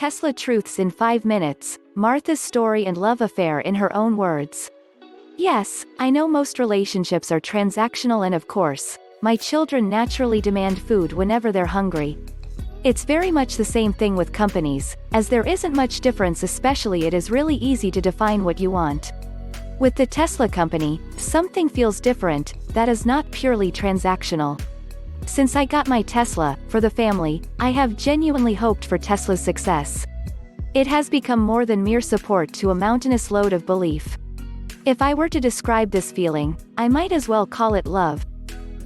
Tesla truths in 5 minutes, Martha's story and love affair in her own words. Yes, I know most relationships are transactional and of course, my children naturally demand food whenever they're hungry. It's very much the same thing with companies, as there isn't much difference, especially it is really easy to define what you want. With the Tesla company, something feels different, that is not purely transactional. Since I got my Tesla, for the family, I have genuinely hoped for Tesla's success. It has become more than mere support to a mountainous load of belief. If I were to describe this feeling, I might as well call it love.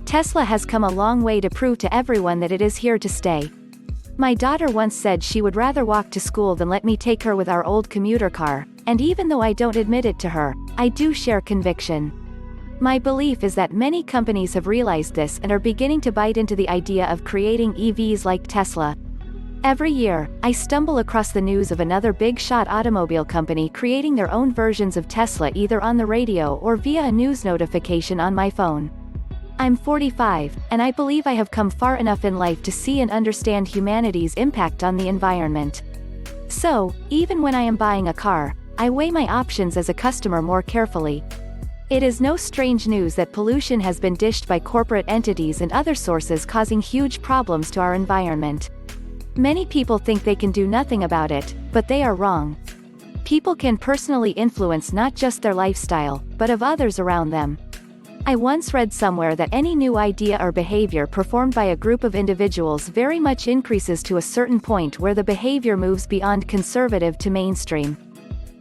Tesla has come a long way to prove to everyone that it is here to stay. My daughter once said she would rather walk to school than let me take her with our old commuter car, and even though I don't admit it to her, I do share conviction. My belief is that many companies have realized this and are beginning to bite into the idea of creating EVs like Tesla. Every year, I stumble across the news of another big-shot automobile company creating their own versions of Tesla either on the radio or via a news notification on my phone. I'm 45, and I believe I have come far enough in life to see and understand humanity's impact on the environment. So, even when I am buying a car, I weigh my options as a customer more carefully. It is no strange news that pollution has been dished by corporate entities and other sources, causing huge problems to our environment. Many people think they can do nothing about it, but they are wrong. People can personally influence not just their lifestyle, but of others around them. I once read somewhere that any new idea or behavior performed by a group of individuals very much increases to a certain point where the behavior moves beyond conservative to mainstream.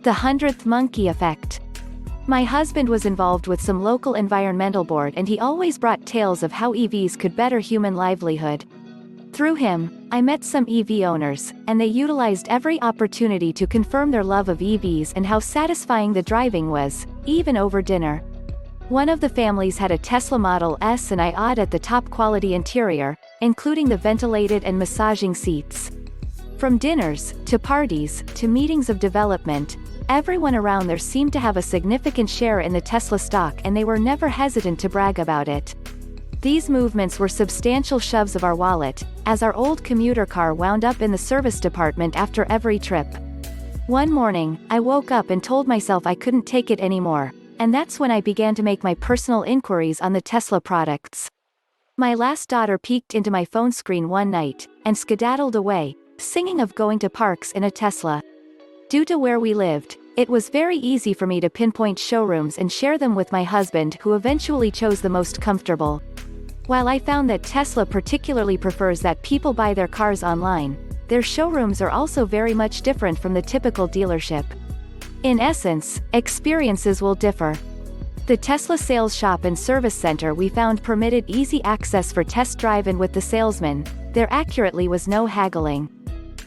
The 100th monkey effect. My husband was involved with some local environmental board and he always brought tales of how EVs could better human livelihood. Through him, I met some EV owners, and they utilized every opportunity to confirm their love of EVs and how satisfying the driving was, even over dinner. One of the families had a Tesla Model S and I awed at the top quality interior, including the ventilated and massaging seats. From dinners, to parties, to meetings of development, everyone around there seemed to have a significant share in the Tesla stock and they were never hesitant to brag about it. These movements were substantial shoves of our wallet, as our old commuter car wound up in the service department after every trip. One morning, I woke up and told myself I couldn't take it anymore. And that's when I began to make my personal inquiries on the Tesla products. My last daughter peeked into my phone screen one night, and skedaddled away, singing of going to parks in a Tesla. Due to where we lived, it was very easy for me to pinpoint showrooms and share them with my husband, who eventually chose the most comfortable. While I found that Tesla particularly prefers that people buy their cars online, their showrooms are also very much different from the typical dealership. In essence, experiences will differ. The Tesla sales shop and service center we found permitted easy access for test drive, and with the salesman, there accurately was no haggling.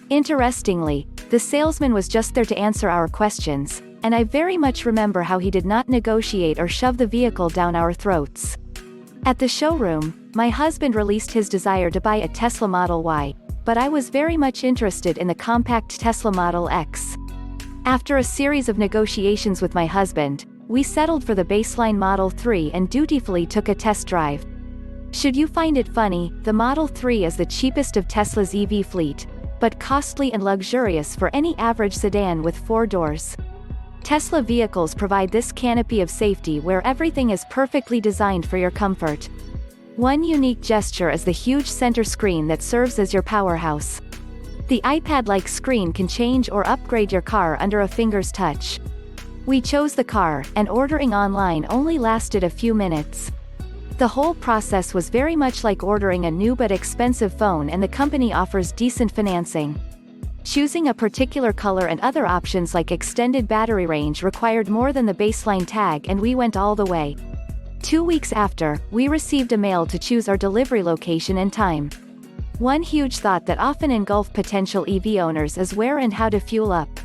Interestingly, the salesman was just there to answer our questions, and I very much remember how he did not negotiate or shove the vehicle down our throats. At the showroom, my husband released his desire to buy a Tesla Model Y, but I was very much interested in the compact Tesla Model X. After a series of negotiations with my husband, we settled for the baseline Model 3 and dutifully took a test drive. Should you find it funny, the Model 3 is the cheapest of Tesla's EV fleet, but costly and luxurious for any average sedan with 4 doors. Tesla vehicles provide this canopy of safety where everything is perfectly designed for your comfort. One unique gesture is the huge center screen that serves as your powerhouse. The iPad-like screen can change or upgrade your car under a finger's touch. We chose the car, and ordering online only lasted a few minutes. The whole process was very much like ordering a new but expensive phone, and the company offers decent financing. Choosing a particular color and other options like extended battery range required more than the baseline tag, and we went all the way. 2 weeks after, we received a mail to choose our delivery location and time. One huge thought that often engulfs potential EV owners is where and how to fuel up.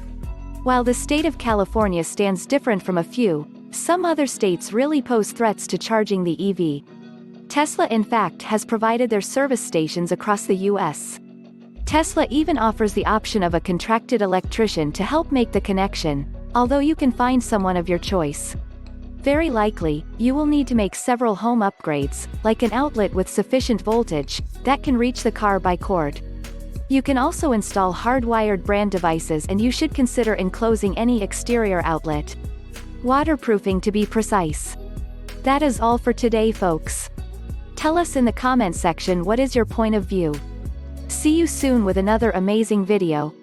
While the state of California stands different from a few, some other states really pose threats to charging the EV. Tesla in fact has provided their service stations across the US. Tesla even offers the option of a contracted electrician to help make the connection, although you can find someone of your choice. Very likely, you will need to make several home upgrades, like an outlet with sufficient voltage, that can reach the car by cord. You can also install hardwired brand devices, and you should consider enclosing any exterior outlet. Waterproofing to be precise. That is all for today, folks. Tell us in the comment section what is your point of view. See you soon with another amazing video.